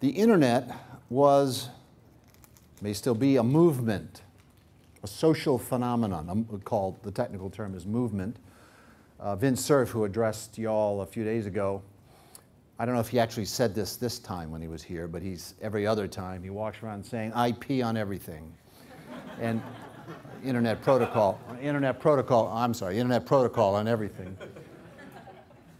The internet may still be a movement, a social phenomenon, called, the technical term is movement. Vince Cerf, who addressed y'all a few days ago, I don't know if he actually said this time when he was here, but every other time he walks around saying IP on everything. And internet protocol on everything.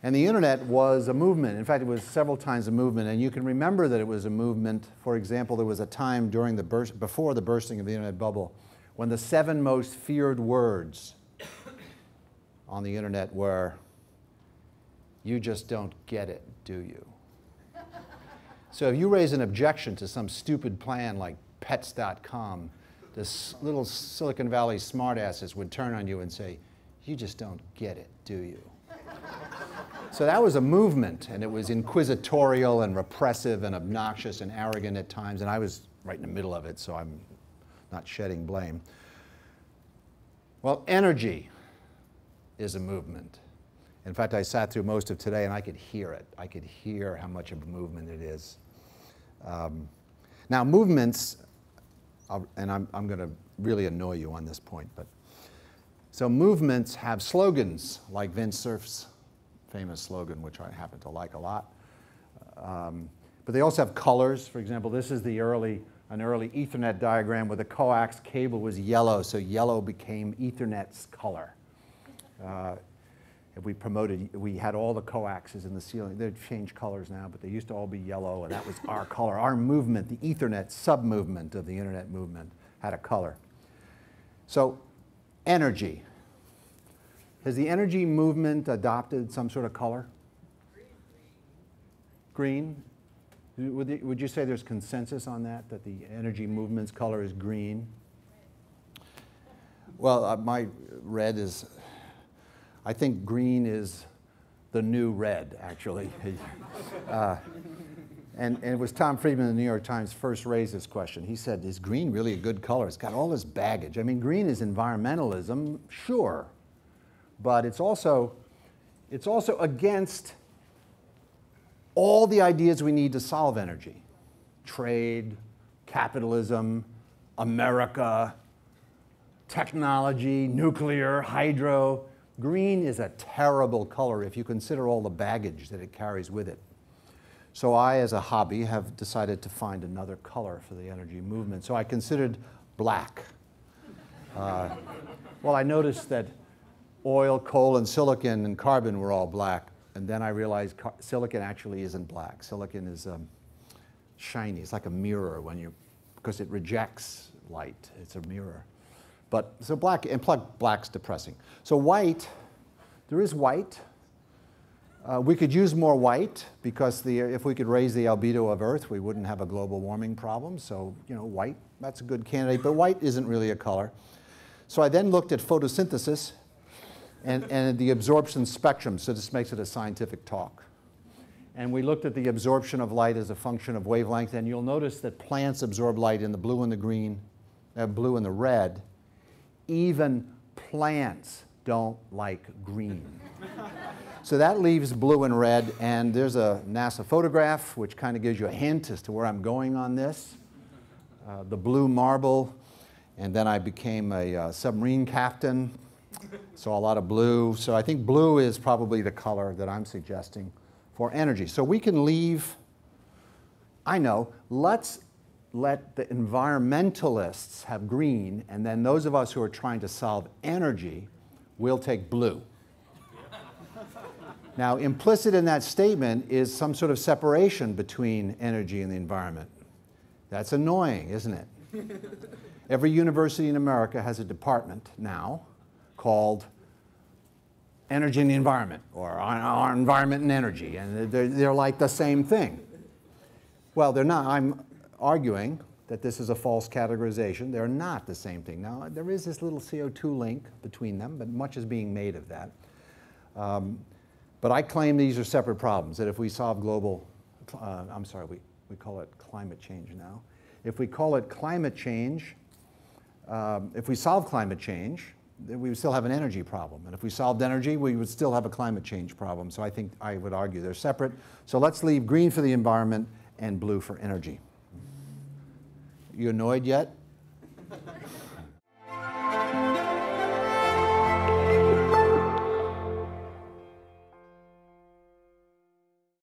And the internet was a movement. In fact, it was several times a movement, and you can remember that it was a movement. For example, there was a time before the bursting of the internet bubble when the 7 most feared words on the internet were, "You just don't get it, do you?" So if you raise an objection to some stupid plan like pets.com, this little Silicon Valley smartasses would turn on you and say, "You just don't get it, do you?" So that was a movement, and it was inquisitorial and repressive and obnoxious and arrogant at times, and I was right in the middle of it, so I'm not shedding blame. Well, energy is a movement. In fact, I sat through most of today and I could hear it. I could hear how much of a movement it is. Now, movements, and I'm going to really annoy you on this point, but so movements have slogans like Vince Cerf's famous slogan, which I happen to like a lot. But they also have colors. For example, this is an early Ethernet diagram where the coax cable was yellow, so yellow became Ethernet's color. We had all the coaxes in the ceiling. They've changed colors now, but they used to all be yellow, and that was our color. Our movement, the Ethernet sub-movement of the internet movement, had a color. So, energy. Has the energy movement adopted some sort of color? Green? Would you say there's consensus on that the energy movement's color is green? Well, my red is, I think green is the new red, actually. And it was Tom Friedman of the New York Times first raised this question. He said, is green really a good color? It's got all this baggage. I mean, green is environmentalism, sure. But it's also against all the ideas we need to solve energy. Trade, capitalism, America, technology, nuclear, hydro. Green is a terrible color if you consider all the baggage that it carries with it. So I, as a hobby, have decided to find another color for the energy movement. So I considered black. Well, I noticed that oil, coal, and silicon and carbon were all black. And then I realized silicon actually isn't black. Silicon is shiny. It's like a mirror because it rejects light. It's a mirror. But so black, and black's depressing. So white, there is white. We could use more white because if we could raise the albedo of Earth, we wouldn't have a global warming problem. So, white, that's a good candidate. But white isn't really a color. So I then looked at photosynthesis and the absorption spectrum. So this makes it a scientific talk. And we looked at the absorption of light as a function of wavelength. And you'll notice that plants absorb light in the blue and the green, blue and the red. Even plants don't like green. So that leaves blue and red, and there's a NASA photograph which kind of gives you a hint as to where I'm going on this. The blue marble, and then I became a submarine captain, saw a lot of blue. So I think blue is probably the color that I'm suggesting for energy. So we can leave, let's let the environmentalists have green, and then those of us who are trying to solve energy will take blue. Now, implicit in that statement is some sort of separation between energy and the environment. That's annoying, isn't it? Every university in America has a department now called Energy and the Environment, or our Environment and Energy, and they're like the same thing. Well, they're not. I'm arguing that this is a false categorization. They're not the same thing. Now, there is this little CO2 link between them, but much is being made of that. But I claim these are separate problems, that if we solve global, we call it climate change now. If we call it climate change, if we solve climate change, then we would still have an energy problem. And if we solved energy, we would still have a climate change problem. So I would argue they're separate. So let's leave green for the environment and blue for energy. You annoyed yet?